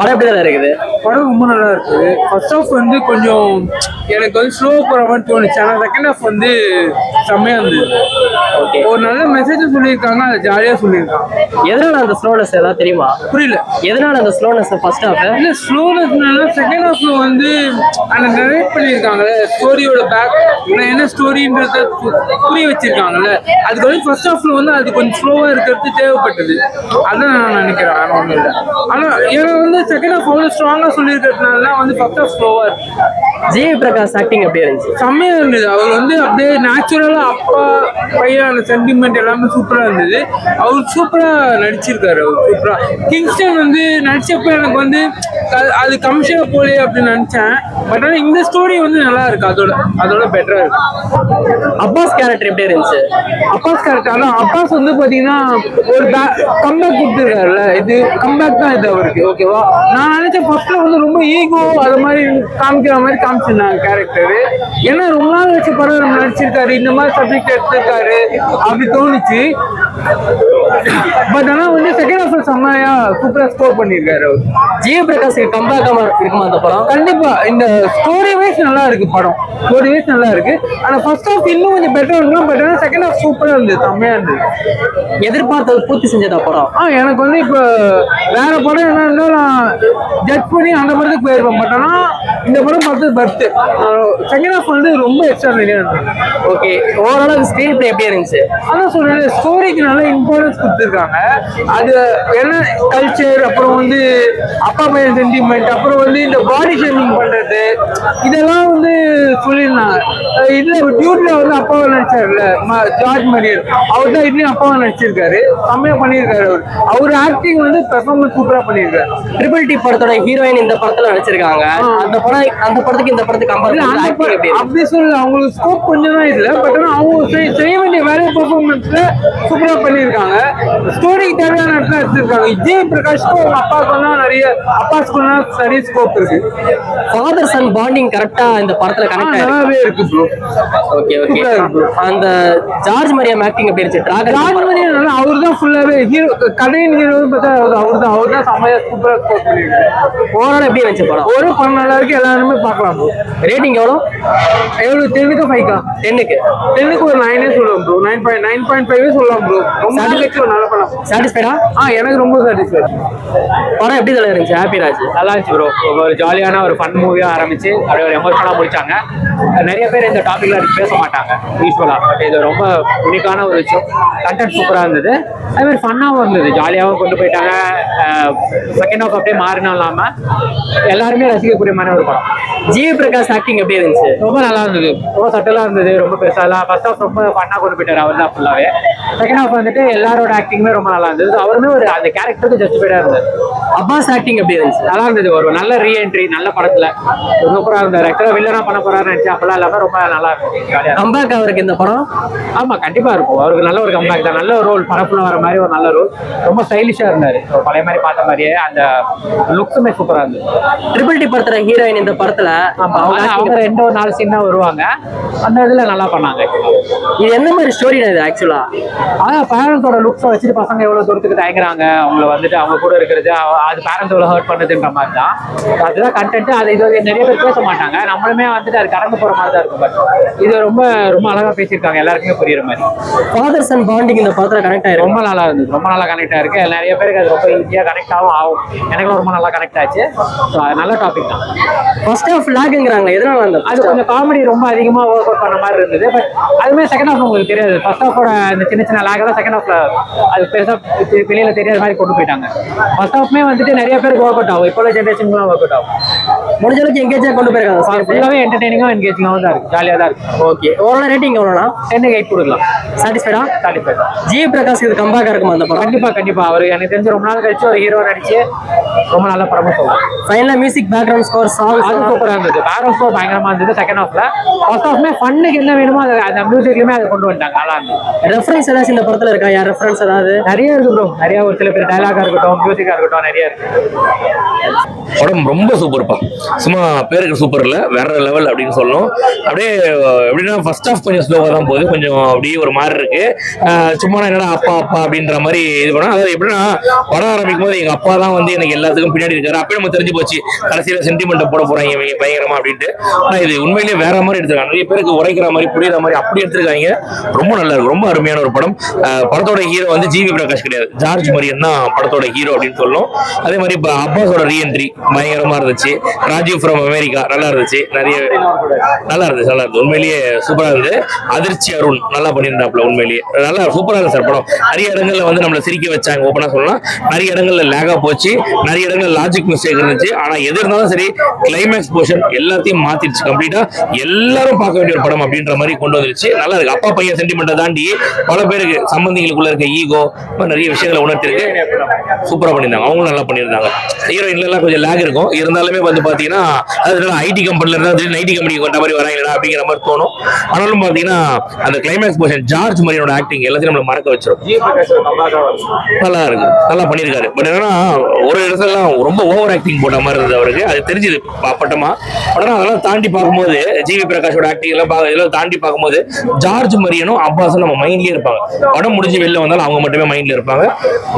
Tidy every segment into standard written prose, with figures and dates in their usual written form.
படம் எப்படி தான் இருக்குது? படம் ரொம்ப நல்லா இருக்குது. ஃபர்ஸ்ட் ஹாஃப் வந்து கொஞ்சம் எனக்கு வந்து ஸ்லோ போகிற மாதிரி தோணுச்சு. ஆனால் செகண்ட் ஹாஃப் வந்து செம்மையாக இருந்தது. ஓகே, ஒரு நல்ல மெசேஜ் சொல்லியிருக்காங்க, அதை ஜாலியாக சொல்லியிருக்காங்க. எதனால அந்த ஸ்லோனஸ் ஏதாவது தெரியுமா? புரியல. எதனால அந்த ஸ்லோனஸ் ஃபர்ஸ்ட் ஹாஃப்? இல்லை, ஸ்லோனஸ்னால செகண்ட் ஹாஃப்ல வந்து அந்த நரேட் பண்ணியிருக்காங்கல்ல, ஸ்டோரியோட பேக் என்ன ஸ்டோரின்றத புரிய வச்சிருக்காங்கல்ல, அதுக்கு வந்து ஃபர்ஸ்ட் ஹாஃப்ல வந்து அது கொஞ்சம் ஸ்லோவாக இருக்கிறது தேவைப்பட்டது. அதான் நான் நினைக்கிறேன். ஆனால் ஒன்றும் இல்லை. ஆனால் ஏன்னா வந்து செகண்ட் ஹாஃப் அவ்வளோ ஸ்ட்ராங்காக சொல்லியிருக்கிறதுனால தான் வந்து ஃபர்ஸ்ட் ஹாஃப் ஸ்லோவாக இருக்கு. ஜிவி பிரகாஷ் ஆக்டிங் எப்படி இருந்துச்சு? செம்மையா இருந்தது. அவர் வந்து அப்படியே நேச்சுரலா அப்பா பையன் சென்டிமெண்ட் எல்லாமே சூப்பரா இருந்தது. அவர் சூப்பரா நடிச்சிருக்காரு. அவர் சூப்பரா கிங்ஸ்டன் வந்து நடிச்சப்ப எனக்கு வந்து அது கமிஷனா போலே அப்படின்னு நினைச்சேன். பட் ஆனால் இந்த ஸ்டோரி வந்து நல்லா இருக்கு. அதோட பெட்டரா இருக்கு. அப்பாஸ் கேரக்டர் எப்படி இருந்துச்சு? அப்பாஸ் கேரக்டர், அதான் அப்பாஸ் வந்து பாத்தீங்கன்னா ஒரு கம்பேக் கொடுத்துருக்காருல்ல, இது கம்பேக் தான் இது அவருக்கு. ஓகேவா, நான் நினைச்சேன் ஃபர்ஸ்ட்ல வந்து ரொம்ப ஈகோ அது மாதிரி காமிக்கிற மாதிரி காமிச்சிருந்தாங்க கேரக்டர். ஏன்னா ரொம்ப நாள் வச்சு படம் நம்ம நடிச்சிருக்காரு, இந்த மாதிரி சப்ஜெக்ட் எடுத்திருக்காரு அப்படி தோணுச்சு. பட் ஆனால் வந்து செகண்ட் ஹாஃப் செம்மையா சூப்பரா ஸ்கோர் பண்ணியிருக்காரு அவர். ஜிவி பிரகாஷ் கம்பேக் இருக்குமா அந்த படம்? கண்டிப்பா. இந்த ஸ்டோரி வைஸ் நல்லா இருக்கு. படம் ஸ்டோரி வைஸ் நல்லா இருக்கு. ஆனா ஃபர்ஸ்ட் ஹாஃப் இன்னும் கொஞ்சம் பெட்டரா இருக்கும். பட் ஆனால் செகண்ட் ஹாஃப் சூப்பரா இருந்தது, செம்மையா இருந்தது. எதிர்பார்த்தது பூர்த்தி செஞ்சதா படம்? எனக்கு வந்து இப்போ வேற படம் என்ன இருந்தாலும் நான் ஜட்ஜ் பண்ணி அந்த படத்துக்கு போயிருப்பேன். பட் ஆனால் இந்த படம் பார்த்து பர்த்து செகண்ட் ஹாஃப் வந்து ரொம்ப எக்ஸ்ட்ராடினரியா இருந்தது. ஓகே, ஓவரால் ஸ்கிரீன் பிளே எப்படி இருந்துச்சு? அதான் சொல்றேன், ஸ்டோரிக்கு நல்ல இம்பார்ட்டன்ஸ் கொடுத்துருக்காங்க. அது என்ன கல்ச்சர், அப்புறம் வந்து அப்பா பையன் சென்டிமெண்ட், அப்புறம் வந்து இந்த பாடி ஷேமிங் பண்றது, இதெல்லாம் வந்து சொல்லியிருந்தாங்க. இதுல டியூட்ல வந்து அப்பாவை நடிச்சாருல்ல, ஜார்ஜ் மரியல், அவர் தான் இதுலயும் அப்பாவை நடிச்சிருக்காரு. செம்மையா பண்ணியிருக்காரு. அவர் ஆக்டிங் வந்து பெர்ஃபார்மன்ஸ் சூப்பரா பண்ணியிருக்காரு. ட்ரிபிள் டி படத்தோட ஹீரோயின் இந்த படத்துல நடிச்சிருக்காங்க. அந்த படத்துக்கு இந்த படத்துக்கு கம்பேர் அப்படி சொல்லல, அவங்களுக்கு ஸ்கோப் கொஞ்சம் தான் இதுல. பட் ஆனால் அவங்க செய்ய வேண்டிய வேலையை பெர்ஃபார்மன்ஸ்ல சூப்பரா பண்ணியிருக்காங்க. ஸ்டோரிக்கு தேவையான இடத்துல எடுத்திருக்காங்க. ஜிவி பிரகாஷ்க்கும் அவங்க அப்பாவுக்கு தான் நிறைய ஸ்கோப் இருக்கு. ஃபாதர் சன் பாண்டிங் கரெக்டா இந்த படத்துல கனெக்ட் நல்லாவே இருக்கு ப்ரோ. Okay okay. அந்த ஜார்ஜ் மரியம் ஆக்டிங் எப்படி இருந்துச்சு? ஜார்ஜ் மரியம் நல்லா, அவர் தான் ஃபுல்லாவே ஹீரோ, கதையின் ஹீரோ பார்த்தா அவர் தான் செம்மையா சூப்பரா ஸ்கோப் பண்ணிருக்காரு. ஓவரால் எப்படி இருந்துச்சு படம்? ஒரு படம் நல்லா இருக்கு, எல்லாருமே பார்க்கலாம் ப்ரோ. ரேட்டிங் எவ்வளோ? 10க்கு 5 10க்கு ஒரு 9 சொல்லுவோம் ப்ரோ. 9.5 சொல்லலாம் ப்ரோ. ரொம்ப நல்ல படம். சாட்டிஸ்ஃபைடா? எனக்கு ரொம்ப சாட்டிஸ்ஃபைட். படம் எப்படி தான் இருந்துச்சு? ஹாப்பி ராஜ் நல்லா இருந்துச்சு ப்ரோ. ஒரு ஜாலியான ஒரு ஃபன் மூவியா ஆரம்பிச்சு அப்படியே ஒரு எமோஷனலா முடிச்சாங்க. நிறைய பேர் இந்த டாபிக்ல பேச மாட்டாங்க யூஸ்வலா. பட் இது ரொம்ப யூனிக்கான ஒரு விஷயம். கண்டென்ட் சூப்பரா இருந்தது, அதே மாதிரி ஃபன்னாகவும் இருந்தது, ஜாலியாகவும் கொண்டு போயிட்டாங்க. செகண்ட் ஹாஃப் அப்படியே மாறினா இல்லாம எல்லாருமே ரசிக்கக்கூடிய மாதிரி ஒரு படம். ஜிவி பிரகாஷ் ஆக்டிங் எப்படி இருந்துச்சு? ரொம்ப நல்லா இருந்தது, ரொம்ப சட்டலா இருந்தது, ரொம்ப பெருசாலாம். ஃபர்ஸ்ட் ஹாஃப் ரொம்ப ஃபன்னா கொண்டு போயிட்டாரு அவர் தான் ஃபுல்லாவே. செகண்ட் ஹாஃப் வந்துட்டு எல்லாரோட ஆக்டிங்குமே ரொம்ப நல்லா இருந்தது. அவருமே ஒரு அந்த கேரக்டருக்கு ஜஸ்டிஃபைடா இருந்தது. அப்பாஸ் ஆக்டிங் எப்படி இருந்துச்சு? நல்லா இருந்தது, ஒரு நல்ல ரீஎன்ட்ரி, நல்ல படத்துல சூப்பரா இருந்தாரு. ஆக்சுவலா வில்லனா பண்ண போறாருன்னு நினைச்சேன், அப்பெல்லாம் இல்லாம ரொம்ப நல்லா இருக்கும். கம்பேக் அவருக்கு இந்த படம்? ஆமா, கண்டிப்பா இருக்கும். அவருக்கு நல்ல ஒரு கம்பேக் தான். நல்ல ஒரு ரோல், படப்புல வர மாதிரி ஒரு நல்ல ரோல். ரொம்ப ஸ்டைலிஷா இருந்தாரு, பழைய மாதிரி பார்த்த மாதிரியே. அந்த லுக்ஸுமே சூப்பரா இருந்தது. ட்ரிபிள் டி படத்துல ஹீரோயின் இந்த படத்துல அவங்க 2-4 சீன் தான் வருவாங்க. அந்த இதுல நல்லா பண்ணாங்க. இது எந்த மாதிரி ஸ்டோரி இது ஆக்சுவலா? அதான் பேரண்ட்ஸோட லுக்ஸை வச்சுட்டு பசங்க எவ்வளவு தூரத்துக்கு தயங்குறாங்க, அவங்கள வந்துட்டு அவங்க கூட இருக்கிறது, அது பேரண்ட்ஸ் எவ்வளவு ஹர்ட் பண்ணுதுன்ற மாதிரி தான். அதுதான் கண்டென்ட். அது இது நிறைய பேர் பேச மாட்டாங்க, நம்மளுமே வந்துட்டு அது கடந்து போற மாதிரி தான் இருக்கும். பட் இது ரொம்ப ரொம்ப அழகா பேசியிருக்காங்க, எல்லாருக்குமே புரியுற மாதிரி. ஃபாதர் சன் பாண்டிங் இந்த படத்துல கனெக்ட் ஆயிருக்கு. ரொம்ப நல்லா இருந்தது, ரொம்ப நல்லா கனெக்ட் ஆயிருக்கு. நிறைய பேருக்கு அது ரொம்ப ஈஸியா கனெக்ட் ஆகும். எனக்கு ரொம்ப நல்லா கனெக்ட் ஆச்சு. நல்ல டாபிக் தான். ஃபர்ஸ்ட் ஹாஃப் லாக்ங்கறாங்க, எதனால? அது கொஞ்சம் காமெடி ரொம்ப அதிகமா ஒர்க் அவுட் பண்ண மாதிரி இருந்தது. பட் அதுமே செகண்ட் ஹாஃப் உங்களுக்கு தெரியாது. ஃபர்ஸ்ட் ஹாஃபோட இந்த சின்ன சின்ன லாக் தான் செகண்ட் ஹாஃப்ல அது பெருசா வெளியில தெரியாத மாதிரி கொண்டு போயிட்டாங்க. ஃபர்ஸ்ட் ஹாஃப்மே வந்துட்டு நிறைய பேருக்கு ஒர்க் அவுட் ஆகும். இப்போ உள்ள ஜென்ரேஷனுக்குலாம் ஒர்க் அவுட் ஆகும். முடிஞ்ச அளவுக்கு எங்கேஜா கொண்டு போயிருக்காங்க. ஃபுல்லாவே என்டர்டெய்னிங்காக என்கேஜிங்காகவும் தான் இருக்கு, ஜாலியாக தான் இருக்கு. ஓகே, ஓவரால் ரேட்டிங் எவ்வளோனா? 10க்கு 8 கொடுக்கலாம். சாட்டிஸ்ஃபைடா? சாட்டிஸ்ஃபைட். ஜிவி பிரகாஷ் இது கம்பேக்கா இருக்குமா அந்த படம்? கண்டிப்பா. அவர் எனக்கு தெரிஞ்சு ரொம்ப நாள் கழிச்சு ஒரு ஹீரோ நடிச்சு ரொம்ப நல்ல படமும் சொல்லலாம். ஃபைனலா மியூசிக், பேக்ரவுண்ட் ஸ்கோர், சாங் அது சூப்பரா இருந்தது. பேக்ரவுண்ட் ஸ்கோர் பயங்கரமா இருந்தது. செகண்ட் ஹாஃப்ல ஃபர்ஸ்ட் ஹாஃப்மே ஃபன்னுக்கு என்ன வேணுமோ அந்த மியூசிக்லயுமே அதை கொண்டு வந்துட்டாங்க. நல்லா இருந்தது. ரெஃபரன்ஸ் ஏதாச்சும் இந்த படத்துல இருக்கா? யார் ரெஃபரன்ஸ் ஏதாவது? நிறைய இருக்கு ப்ரோ. நிறைய ஒரு சில பேர் டயலாகா இருக்கட்டும், மியூசிக்கா இருக்கட்டும், நிறைய இருக்கு. படம் ரொம்ப சூப்பர்ப்பா. சும்மா பேருக்கு சூப்பர் இல்லை, வேற லெவல் அப்படின்னு சொல்லணும். அப்படியே எப்படின்னா ஃபர்ஸ்ட் ஹாஃப் கொஞ்சம் ஸ்லோவாக தான் போகுது, கொஞ்சம் அப்படியே ஒரு மாதிரி இருக்கு. சும்மா என்னடா அப்பா அப்பா அப்படின்ற மாதிரி இது பண்ணா, அதாவது எப்படின்னா படம் ஆரம்பிக்கும் போது எங்க அப்பா தான் வந்து எனக்கு எல்லாத்துக்கும் பின்னாடி இருக்காரு. அப்பயே நம்ம தெரிஞ்சு போச்சு கடைசியில சென்டிமெண்ட் போட போறாங்க இவங்க பயங்கரமா அப்படின்ட்டு. ஆனா இது உண்மையிலேயே வேற மாதிரி எடுத்திருக்காங்க, நிறைய பேருக்கு உரைக்கிற மாதிரி புரியுற மாதிரி அப்படி எடுத்திருக்காங்க. ரொம்ப நல்லா இருக்கு, ரொம்ப அருமையான ஒரு படம். படத்தோட ஹீரோ வந்து ஜிவி பிரகாஷ் கிடையாது, ஜார்ஜ் மரியன் தான் படத்தோட ஹீரோ அப்படின்னு சொல்லணும். அதே மாதிரி அப்பாஸோட ரீஎன்ட்ரி பயங்கரமா இருந்துச்சு. ராஜீவ் ஃப்ரம் அமெரிக்கா நல்லா இருந்துச்சு, நிறைய நல்லா இருந்துச்சு உண்மையிலேயே சூப்பரா இருந்தது. அதிர்ச்சி அருண் நல்லா பண்ணியிருந்தாப்ல, உண்மையிலேயே நல்லா சூப்பரா இருந்துச்சு சார் படம். நிறைய இடங்கள்ல வந்து நம்மளை சிரிக்க வச்சாங்க, ஓப்பனா சொல்லலாம். நிறைய இடங்கள்ல லேகா போச்சு, நிறைய இடங்கள்ல லாஜிக் மிஸ்டேக் இருந்துச்சு. ஆனா எது இருந்தாலும் சரி கிளைமேக்ஸ் போர்ஷன் எல்லாத்தையும் மாத்திடுச்சு கம்ப்ளீட்டா. எல்லாரும் பார்க்க வேண்டிய ஒரு படம் அப்படின்ற மாதிரி கொண்டு வந்துருச்சு. நல்லா இருக்கு. அப்பா பையன் சென்டிமெண்ட்டை தாண்டி பல பேருக்கு சம்பந்திகளுக்குள்ள இருக்க ஈகோ நிறைய விஷயங்களை உணர்த்திருக்கு. சூப்பரா பண்ணியிருந்தாங்க, அவங்களும் நல்லா பண்ணியிருந்தாங்க. ஹீரோயின்ல எல்லாம் கொஞ்சம் லேக் இருக்கும், இருந்தாலுமே வந்து பாத்தீங்கன்னா அதனால ஐடி கம்பெனில இருந்தா ஐடி கம்பெனிக்கு கொண்ட மாதிரி வராங்களா அப்படிங்கிற மாதிரி தோணும். ஆனாலும் பாத்தீங்கன்னா அந்த கிளைமேக்ஸ் போர்ஷன் ஜார்ஜ் மரியனோட ஆக்டிங் எல்லாத்தையும் நம்மள மறக்க வச்சிரும். நல்லா இருக்கு, நல்லா பண்ணியிருக்காரு. பட் என்னன்னா ஒரு இடத்துல ரொம்ப ஓவர் ஆக்டிங் போட்ட மாதிரி இருந்தது அவருக்கு, அது தெரிஞ்சது பட்டமா. ஆனா அதெல்லாம் தாண்டி பார்க்கும்போது ஜிவி பிரகாஷோட ஆக்டிங் எல்லாம் தாண்டி பார்க்கும்போது ஜார்ஜ் மரியனும் அப்பாஸும் நம்ம மைண்ட்லயே இருப்பாங்க. படம் முடிஞ்சு வெளில வந்தாலும் அவங்க மட்டுமே மைண்ட்ல இருப்பாங்க.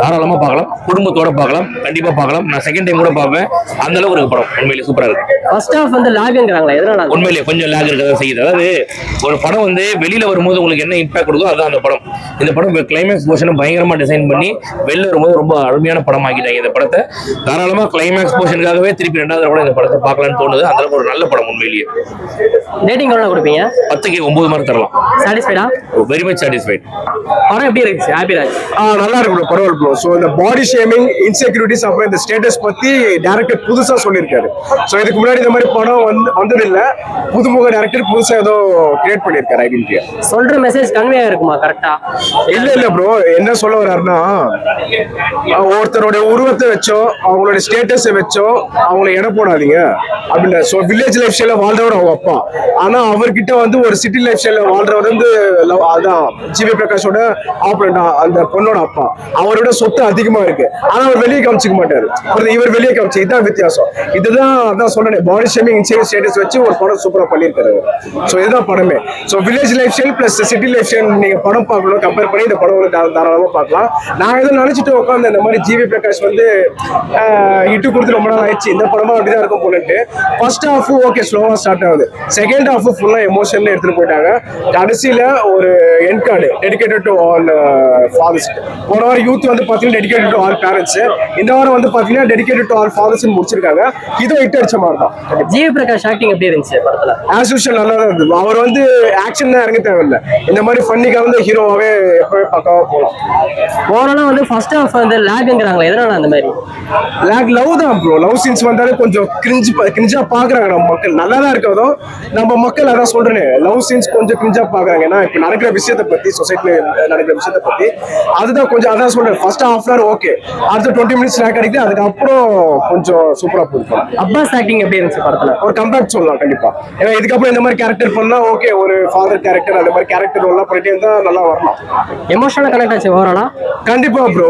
தாராளமா பார்க்கலாம், குடும்பத்தோட பார்க்கலாம், கண்டிப்பா பார்க்கலாம். நான் செகண்ட் டைம் கூட பார்ப்பேன். அந்த அளவுக்கு இருக்கு படம், உண்மையிலேயே சூப்பரா இருக்கு. ஃபர்ஸ்ட் ஹாஃப் வந்து லாக்ங்கறாங்களா, எதனால? உண்மையிலேயே கொஞ்சம் லாக் இருக்கதான் செய்யுது. அதாவது ஒரு படம் வந்து வெளியில வரும்போது உங்களுக்கு என்ன இம்பாக்ட் கொடுக்கும் அதான் அந்த படம். இந்த படம் கிளைமேக்ஸ் போர்ஷனை பயங்கரமா டிசைன் பண்ணி வெளில வரும்போது ரொம்ப அருமையான படம் ஆக்கிட்டாங்க இந்த படத்தை. தாராளமா கிளைமேக்ஸ் போர்ஷனுக்காகவே திருப்பி 2வது கூட இந்த படத்தை பார்க்கலாம்னு தோணுது. அந்த அளவுக்கு ஒரு நல்ல படம் உண்மையிலேயே. ரேட்டிங் எவ்வளவு கொடுப்பீங்க? 10க்கு 9 மார்க் தரலாம். சாட்டிஸ்ஃபைடா? Very much satisfied. படம் எப்படி இருந்துச்சு? ஹாப்பி ராஜ் நல்லா இருக்கு ப்ரோ, பரவாயில்ல ப்ரோ. ஸோ இந்த பாடி ஷேமிங், இன்செக்யூரிட்டிஸ், அப்புறம் இந்த ஸ்டேட்டஸ் பத்தி டேரக்டர் புதுசா சொல்லியிருக்காரு. ஸோ இதுக்கு முன்னாடி இந்த மாதிரி படம் வந்தது இல்ல, புதுமுக டேரக்டர் புதுசா ஏதோ கிரியேட் பண்ணியிருக்காரு ஐடென்டிட்டியா. சொல்ற மெசேஜ் கன்வே ஆயிருக்குமா கரெக்டா? இல்ல ப்ரோ, என்ன சொல்ல வர்றாருன்னா ஒருத்தரோட உருவத்தை வச்சோ அவங்களோட ஸ்டேட்டஸை வச்சோ அவங்கள எடை போடாதீங்க அப்படின்னு. ஸோ வில்லேஜ் லைஃப் ஸ்டைல வாழ்றவர் அவங்க அப்பா, ஆனா அவர்கிட்ட வந்து ஒரு சிட்டி லைஃப் ஸ்டைல வாழ்றவர் வந்து அதான் ஜிவி பிரகாஷோட ஆப்பரண்டா அந்த பொண்ணோட அப்பா. அவரோட சொத்து அதிகமா இருக்கு, ஆனா அவர் வெளியே காமிச்சிக்க மாட்டாரு, இவர் வெளியே காமிச்சு. இதுதான் வித்தியாசம். இதுதான் அதான் சொல்றேன், பாடி ஷேமிங் இன்செக்யூர் ஸ்டேட்டஸ் வச்சு ஒரு படம் சூப்பரா பண்ணியிருக்காரு. ஸோ இதுதான் படமே. So village life style plus city life style நீங்க படம் பார்க்கணும், கம்பேர் பண்ணி இந்த படம் தாராளமா பார்க்கலாம். நான் எதுவும் நினைச்சிட்டு உட்காந்து இந்த மாதிரி ஜிவி பிரகாஷ் வந்து இட்டு கொடுத்து ரொம்ப நாள் ஆயிடுச்சு, இந்த படமா அப்படிதான் இருக்கும் போலட்டு. ஃபர்ஸ்ட் ஹாஃப் ஓகே ஸ்லோவா ஸ்டார்ட் ஆகுது, செகண்ட் ஹாஃப் ஃபுல்லா எமோஷன்ல எடுத்துட்டு போயிட்டாங்க. கடைசியில ஒரு end card dedicated to all fathers. போன வாரம் யூத் வந்து பாத்தீங்கன்னா டெடிகேட்டட் டு ஆல் பேரண்ட்ஸ், இந்த வாரம் வந்து பாத்தீங்கன்னா டெடிகேட்டட் டு ஆல் ஃபாதர்ஸ் முடிச்சிருக்காங்க. இதுவும் ஹிட் அடிச்ச மாதிரி தான். ஜிவி பிரகாஷ் ஆக்டிங் எப்படி இருந்துச்சு படத்துல? ஆஸ் யூஷுவல் நல்லா தான் இருந்தது. அவர் வந்து ஆக்ஷன் தான் இறங்க தேவையில்லை, இந்த மாதிரி ஃபன்னிக்கா வந்து ஹீரோவாவே எப்பவே பக்காவா போகலாம். ஓவராலா வந்து ஃபர்ஸ்ட் ஹாஃப் வந்து லாக்ங்கறாங்களா, எதனால அந்த மாதிரி? லாக் லவ் தான் ப்ரோ. லவ் சீன்ஸ் வந்தாலே கொஞ்சம் கிரிஞ்சா பாக்குறாங்க நம்ம மக்கள். நல்லா தான் இருக்கதோ நம்ம மக்கள், அதான் சொல்றேன், லவ் சீன்ஸ் கொஞ்சம் கிரிஞ்சா பாக்குறாங்க. ஏன்னா இப்ப நடக்கிற விஷயத்தை பத்தி, சொசைட்டில நடக்கிற விஷயத்தை பத்தி, அதுதான் கொஞ்சம் அதான் சொல்றேன். ஃபர்ஸ்ட் ஹாஃப் அன் ஓகே, அடுத்த 20 மினிட்ஸ் லாக் அடிக்குது, அதுக்கப்புறம் கொஞ்சம் சூப்பரா போயிருக்கும். அப்பாஸ் ஆக்டிங் எப்படி இருந்துச்சு படத்துல? ஒரு கம்பேக் சொல்லலாம் கண்டிப்பா. ஏன்னா இதுக்கப்புறம் இந்த மாதிரி கேரக்டர் பண்ணா ஓகே, ஒரு ஃபாதர் கேரக்டர் அந்த மாதிரி கேரக்டர் எல்லாம் பண்ணிட்டே இருந்தா நல்லா வரலாம். எமோஷனலா கனெக்ட் ஆச்சு ஓவராலா? கண்டிப்பா bro.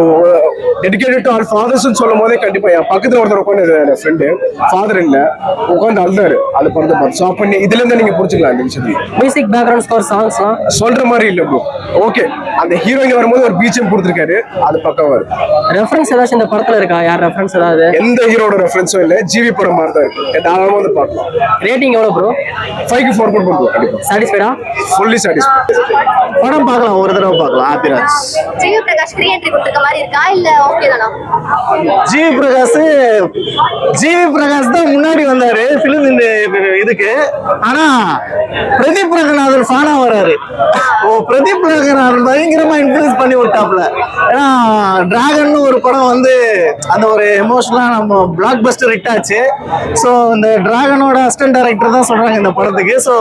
Dedicated to all fathers சொல்லும் போதே கண்டிப்பா என் பக்கத்துல ஒருத்தர் உட்காந்து என் ஃப்ரெண்டு ஃபாதர் இல்ல உட்காந்து அழுதாரு அது படத்தை பார்த்து. ஸோ அப்ப இதுல இருந்து நீங்க புரிஞ்சுக்கலாம் இந்த விஷயத்தையும். மியூசிக் பேக்ரவுண்ட் ஸ்கோர் சாங்ஸ்லாம் சொல்ற மாதிரி இல்ல ப்ரோ. ஓகே, அந்த ஹீரோயின் வரும்போது ஒரு பீச்சம் கொடுத்துருக்காரு, அது பக்கவா இருக்கு. ரெஃபரன்ஸ் ஏதாச்சும் இந்த படத்துல இருக்கா? யார் ரெஃபரன்ஸ் ஏதாவது? எந்த ஹீரோட ரெஃபரன்ஸும் இல்ல, ஜிவி படம் மாதிரி தான் இருக்கு. தாராளமா வந்து பார்க்கலாம். ரேட்டிங் எவ்வளவு ப்ரோ? 5க்கு 4 கொடுப்போம் கண்டிப்பா. சாட்டிஸ்ஃபைடா? Fully satisfied. படம் பார்க்கலாம், ஒரு தடவை பார்க்கலாம். Happy Raj. G V Prakash creator கொடுத்த மாதிரி இருக்கா இல்ல ஓகே தானா? ஜிவி பிரகாஷ் தான் முன்னாடி வந்தாரு பிலிம் இந்த இதுக்கு. ஆனா பிரதீப் ரங்கநாதன் ஃபானா வராரு. பிரதீப் ரங்கநாதன் பயங்கரமா இன்ஃபுளுன்ஸ் பண்ணி விட்டாப்ல. ஏன்னா டிராகன் ஒரு படம் வந்து அந்த ஒரு எமோஷனலா நம்ம பிளாக் பஸ்டர் ஹிட் ஆச்சு. ஸோ இந்த டிராகனோட அசிஸ்டன்ட் டைரக்டர் தான் சொல்றாங்க இந்த படத்துக்கு. ஸோ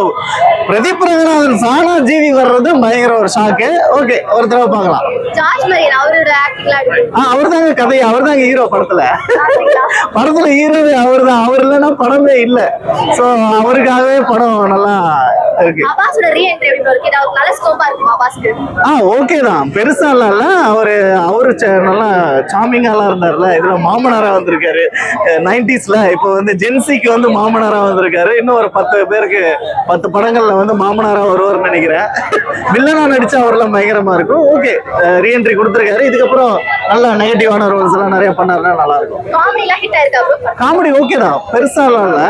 பிரதீப் ரங்கநாதன் ஃபானா ஜிவி வர்றது பயங்கர ஒரு ஷாக்கு. ஓகே, ஒரு தடவை பார்க்கலாம். ஜார்ஜ் மரியன் அவரோட ஆக்டிங்லாம் எப்படி? அவர் தாங்க கதை, அவர் தாங்க ஹீரோ படத்துல. ஹீரோவே அவர் தான். அவர் இல்லைன்னா படமே இல்லை. ஸோ அவருக்காகவே படம் நல்லா இருக்கு. அப்பாஸோட ரீஎன்ட்ரி எப்படி bro இருக்கு? ஏதாவது நல்ல ஸ்கோப்பா இருக்குமா அப்பாஸ்க்கு? ஓகே தான், பெருசா இல்ல. அவரு நல்லா சாமிங்காலாம் இருந்தார்ல. இதுல மாமனாரா வந்திருக்காரு 90sல. இப்போ வந்து ஜென்சிக்கு வந்து மாமனாரா வந்திருக்காரு. இன்னும் ஒரு 10 பேருக்கு 10 படங்கள்ல வந்து மாமனாரா வருவார்னு நினைக்கிறேன். வில்லனா நடிச்சா அவர்லாம் பயங்கரமா இருக்கும். ஓகே, ரீஎன்ட்ரி கொடுத்துருக்காரு. இதுக்கப்புறம் நல்ல நெகட்டிவான ரோல்ஸ் எல்லாம் நிறைய பண்ணாருன்னா நல்லா இருக்கும். காமெடிலாம் ஹிட் ஆயிருக்கா bro? காமெடி ஓகே தான், பெருசா இல்ல,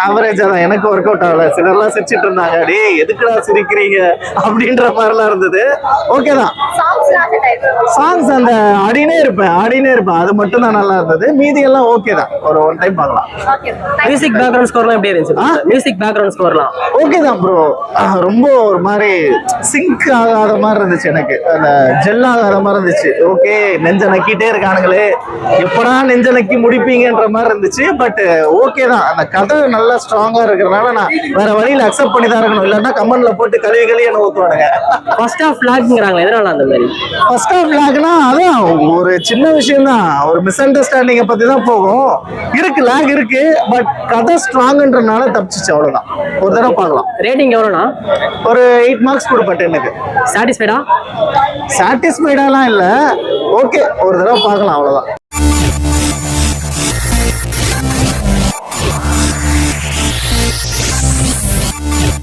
ஆவரேஜா தான். எனக்கு ஒர்க் அவுட் ஆகல. சிலர்லாம் சிரிச்சிட்டு இருந்தாங்க, டேய் எதுக்குடா சிரிக்கிறீங்க அப்படின்ற மாதிரிலாம் இருந்தது. ஓகே தான். சாங்ஸ்லாம் ஹிட் ஆயிருக்கா? சாங்ஸ் அந்த ஆடினே இருப்பேன் அது மட்டும் தான் நல்லா இருந்தது. மீதி எல்லாம் ஓகே தான், ஒரு ஒன் டைம் பார்க்கலாம். Okay bro. மியூசிக் பேக்ரவுண்ட் ஸ்கோர்லாம் எப்படி இருந்துச்சு? மியூசிக் பேக்ரவுண்ட் ஸ்கோர்லாம் ஓகே தான் ப்ரோ. ரொம்ப ஒரு மாதிரி சிங்க் ஆகாத மாதிரி இருந்துச்சு, எனக்கு அந்த ஜெல் ஆகாத மாதிரி இருந்துச்சு. ஓகே, நெஞ்ச நக்கிட்டே இருக்கானுங்களே, எப்படா நெஞ்ச நக்கி முடிப்பீங்கன்ற மாதிரி இருந்துச்சு. பட் ஓகே தான், அந்த கதை நல்லா ஸ்ட்ராங்கா இருக்கிறதுனால நான் வேற வழியில அக்செப்ட் பண்ணி தான் இருக்கணும். இல்லைன்னா கமெண்ட்ல போட்டு கழுவி என்ன ஊத்துவானுங்க. ஃபர்ஸ்ட் ஆஃப் லாக்ங்கிறாங்க, எதனால அந்த மாதிரி? ஃபர்ஸ்ட் ஆஃப் லாக்னா அதான் ஒரு சின்ன விஷயம் தான், ஒரு மிஸ் அண்டர்ஸ்டாண்டிங்கை பத்தி தான் போகும். இருக்கு லாக் இருக்கு, பட் கதை ஸ்ட்ராங்ன்றனால தப்பிச்சிச்சு, அவ்வளவுதான். ஒரு தடவை பார்க்கலாம். ரேட்டிங் எவ்வளோண்ணா? ஒரு 8 மார்க்ஸ் கொடுப்பேன் எனக்கு. சாட்டிஸ்ஃபைடா? சாட்டிஸ்ஃபைடாலாம் இல்லை, ஓகே, ஒரு தடவை பார்க்கலாம், அவ்வளோதான்.